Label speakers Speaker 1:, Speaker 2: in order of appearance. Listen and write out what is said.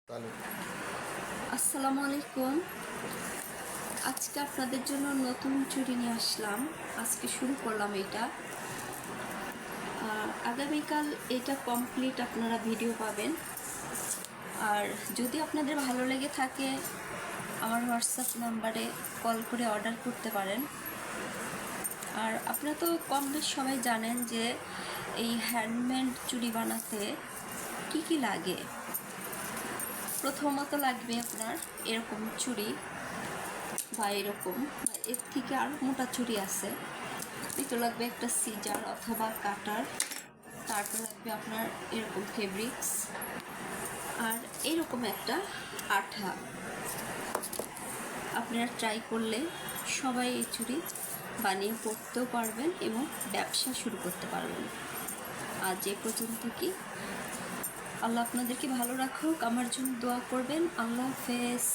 Speaker 1: তাহলে
Speaker 2: আসসালামু আলাইকুম। আজকে আপনাদের জন্য নতুন চুড়ি নিয়ে আসলাম। আজকে শুরু করলাম এটা। আগামীকাল এটা কমপ্লিট আপনারা ভিডিও পাবেন। আর যদি আপনাদের ভালো লেগে থাকে আমার হোয়াটসঅ্যাপ নাম্বারে কল করে অর্ডার করতে পারেন। আর আপনারা তো কম বেশ সবাই জানেন যে এই হ্যান্ডমেড চুড়ি বানাতে কি কি লাগে। প্রথমত লাগবে আপনার এরকম চুড়ি বা এরকম বা এর থেকে আরও মোটা চুড়ি আছে। তো লাগবে একটা সিজার অথবা কাটার। তারপর লাগবে আপনার এরকম ফেব্রিক্স আর এরকম একটা আঠা। আপনারা ট্রাই করলে সবাই এই চুড়ি বানিয়ে পরতেও পারবেন এবং ব্যবসা শুরু করতে পারবেন। আজ এ পর্যন্ত কি, আল্লাহ আপনাদেরকে ভালো রাখুক, আমার জন্য দোয়া করবেন। আল্লাহ হাফেজ।